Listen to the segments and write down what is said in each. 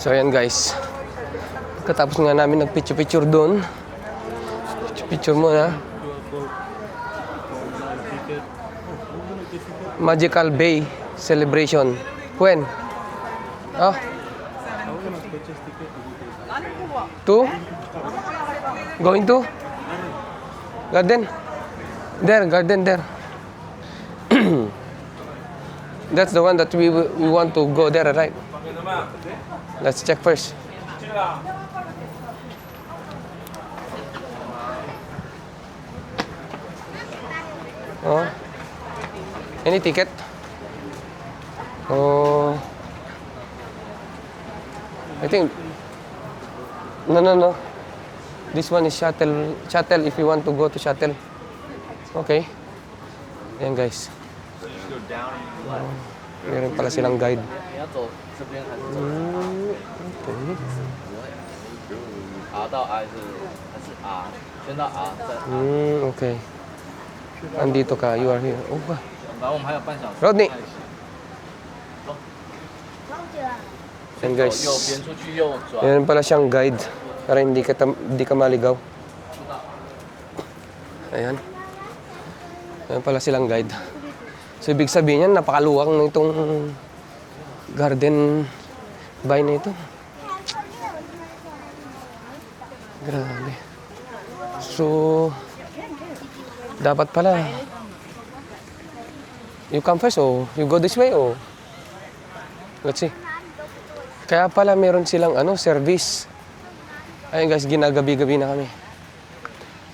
So ayan guys, pagkatapos nga namin nagpicture-picture doon, picture muna, Magical Bay celebration. When? Ah? To? Going to? Garden? There, garden there. That's the one that we want to go there, right? Let's check first. Oh. Any ticket? Oh. I think no. This one is shuttle if you want to go to shuttle. Okay. Ayan guys. Meron pala silang guide. Okay. Andito ka, you are here. Oh, Rodney. Ayan guys. Meron pala siyang guide para hindi ka maligaw. Ayan. Meron pala silang guide. So, ibig sabihin yan, napakaluwang na itong garden bay na ito. Grabe. So, dapat pala, you come first or you go this way or let's see. Kaya pala meron silang service. Ayun guys, ginagabi-gabi na kami.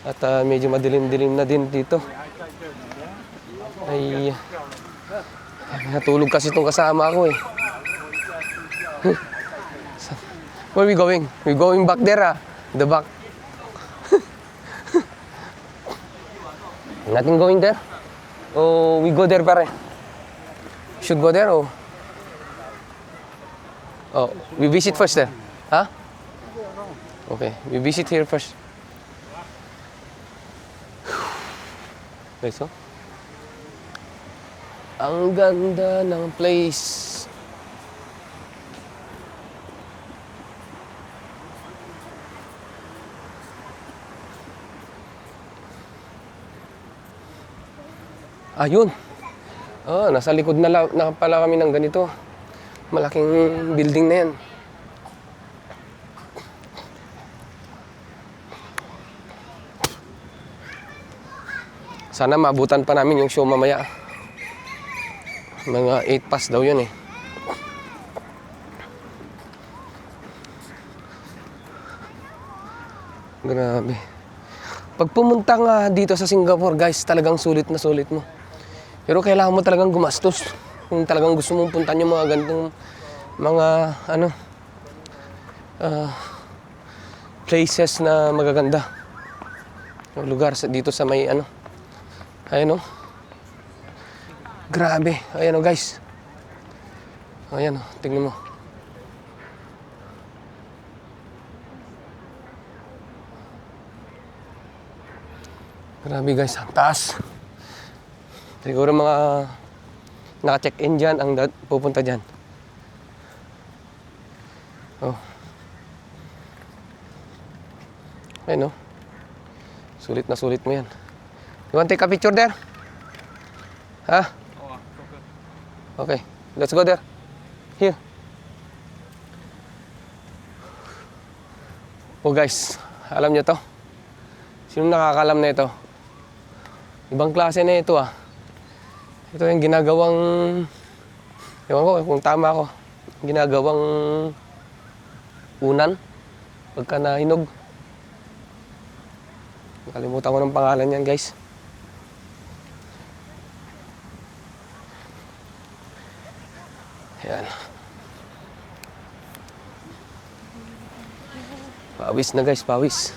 At medyo madilim-dilim na din dito. Ay, natulog kasi itong kasama ako eh. Where are we going? We're going back there the back. Nothing going there? Oh, we go there pare. Should go there or? Oh, we visit first there. Huh? Okay, we visit here first. Guys, oh. Ang ganda ng place. Ayun. Oh, nasa likod na pala kami ng ganito. Malaking building na yan. Sana maabutan pa namin yung show mamaya. Mga 8 past daw yun eh. Grabe. Pag pumunta nga dito sa Singapore guys, talagang sulit na sulit mo. Pero kailangan mo talagang gumastos. Kung talagang gusto mong puntahan yung mga ganitong mga places na magaganda. Yung lugar dito sa may ayun o. Grabe. Ayan o guys. Ayan o. Tingnan mo. Grabe guys. Ang taas. Siguro mga naka-check-in dyan ang pupunta dyan. Oh. Ayan o. Sulit na sulit mo yan. You want to take a picture there? Ha? Okay, let's go there. Here. Oh guys, alam nyo to? Sino nakakalam na ito? Ibang klase na ito Ito yung ginagawang, ewan ko kung tama ako, ginagawang unan pagka nahinog. Nakalimutan ko ng pangalan yan guys. Ayan. Pawis na guys, pawis.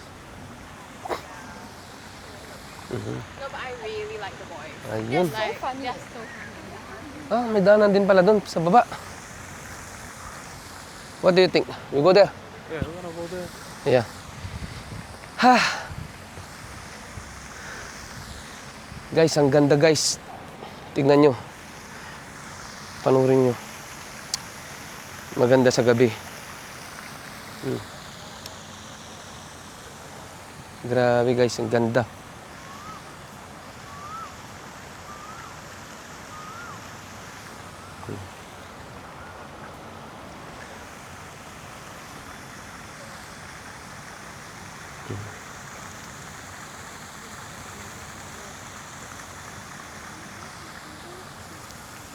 No, but I really like the boy. Ayun. Like, they're so funny. Ah, may daanan din pala doon sa baba. What do you think? We go there? Yeah, we're gonna go there. Yeah. Ha! Guys, ang ganda guys. Tignan nyo. Panurin nyo. Maganda sa gabi. Grabe guys, ang ganda.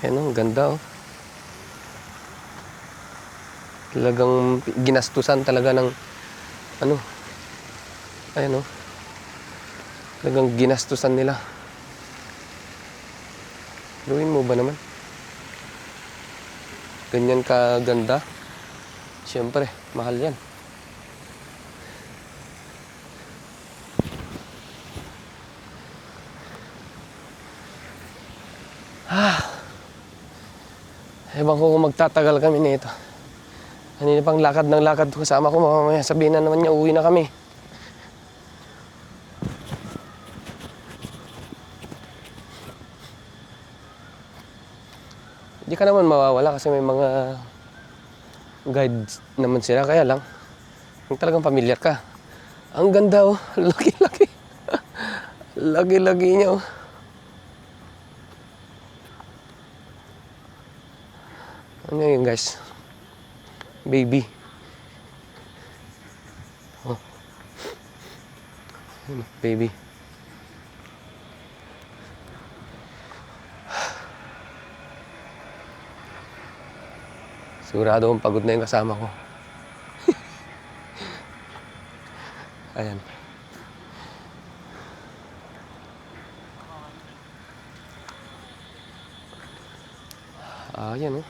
Ayan, ang ganda oh. Talagang ginastusan talaga ng ano. Ayan oh. Talagang ginastusan nila. Gawin mo ba naman? Ganyan kaganda. Siyempre, mahal yan. Ewan ko kung magtatagal kami nito. Kanina pang lakad ng lakad kasama ko, mamaya sabihin na naman niya uwi na kami. Hindi ka naman mawawala kasi may mga guides naman sila, kaya lang kung talagang pamilyar ka. Ang ganda oh, laki-laki. Laki-laki niya oh. Ano yun guys? Baby. Oh. Baby. Sigurado akong pagod na yung kasama ko. Ayan. Ayan oh.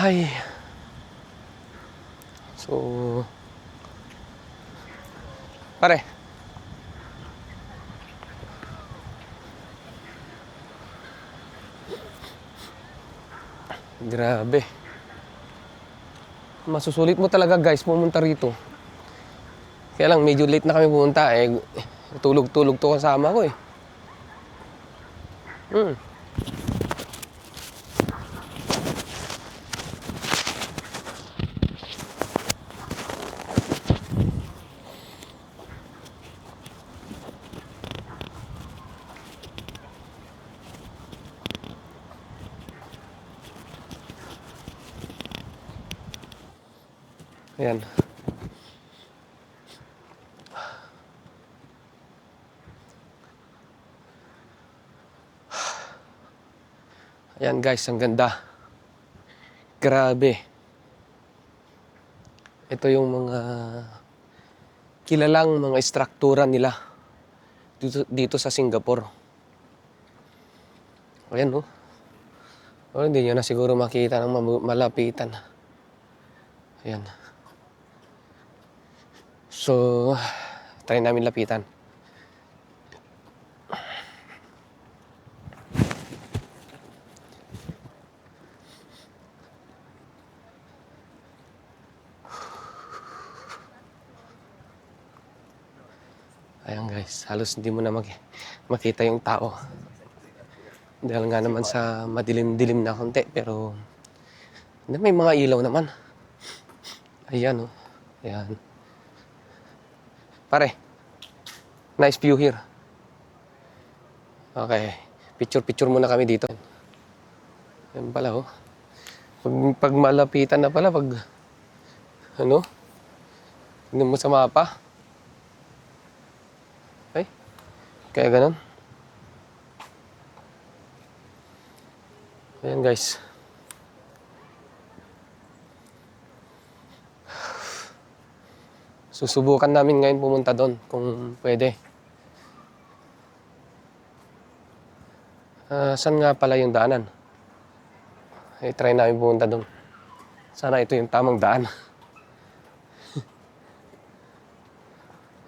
Hi. So, pare. Grabe. Masusulit mo talaga guys pumunta rito. Kaya lang medyo late na kami pumunta eh. Tulog-tulog to kasama ko eh. Ayan. Ayan guys, ang ganda. Grabe. Ito yung mga kilalang mga istruktura nila dito sa Singapore. Ayan oh. Oh, hindi nyo na siguro makita ng malapitan. Ayan. So, try namin lapitan. Ayan guys, halos hindi mo na makita yung tao. Dahil nga naman sa madilim-dilim na konti, pero may mga ilaw naman. Ayan oh. Ayan. Pare, nice view here. Okay, picture-picture muna kami dito. Ayan pala oh. Pag malapitan na pala, ano? Tignan mo sa mapa. Ay, kaya ganun. Ayan guys. Susubukan namin ngayon pumunta doon kung pwede. Saan nga pala yung daanan? Try namin pumunta doon. Sana ito yung tamang daan.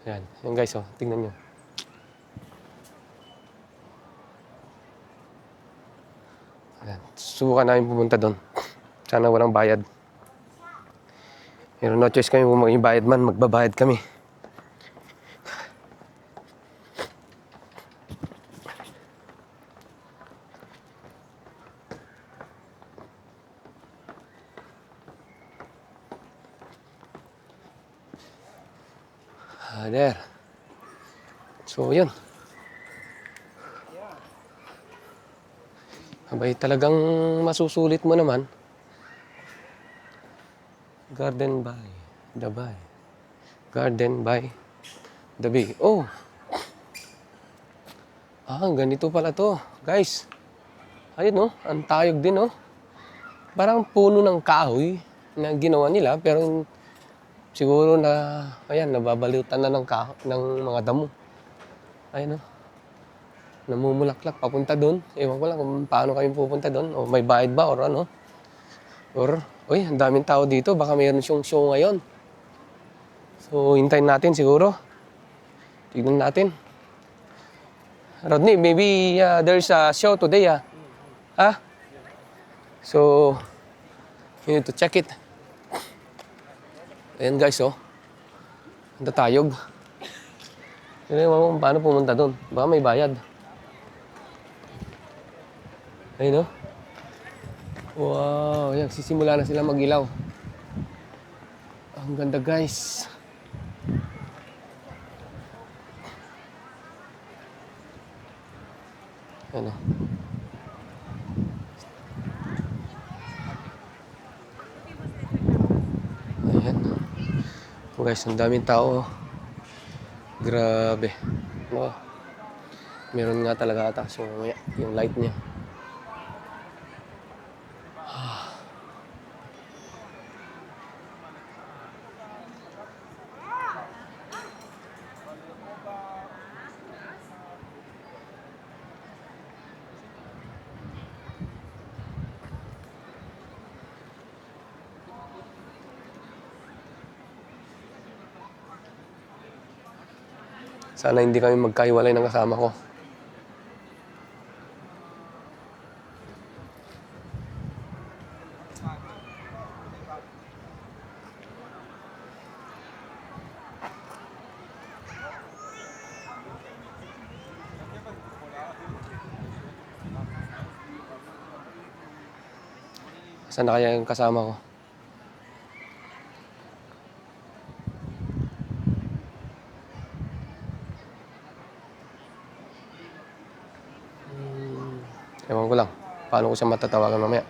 Ayan. Yan guys, oh. Tingnan nyo. subukan namin pumunta doon. Sana walang bayad. Pero no choice kami kung magbayad man, magbabayad kami. There. So, yun. Abay, talagang masusulit mo naman. Garden by the bay. Garden by the bay. Oh! Ganito pala to. Guys, ayun no, ang tayog din no. Parang puno ng kahoy na ginawa nila, pero siguro na, ayan, nababalutan na ng mga damo. Ayun no. Namumulaklak papunta doon. Ewan ko lang kung paano kami pupunta doon. O may bayad ba or ano. Or, ang daming tao dito. Baka mayroon siyang show ngayon. So, hintayin natin siguro. Tignan natin. Rodney, maybe there's a show today, Ha? So, you need to check it. Ayan guys, oh. Ang tatayog. Tignan mo kung paano pumunta doon. Baka may bayad. Ayun, oh. Wow, yan. Sisimula na sila mag-ilaw. Ang ganda, guys. Ano? Ayan. Oh, guys, ang daming tao. Grabe. Oh. Meron nga talaga ata yung light niya. Sana hindi kami magkahiwalay ng kasama ko. Saan na kaya yung kasama ko? Ewan ko lang. Paano ko siya matatawagan mamaya?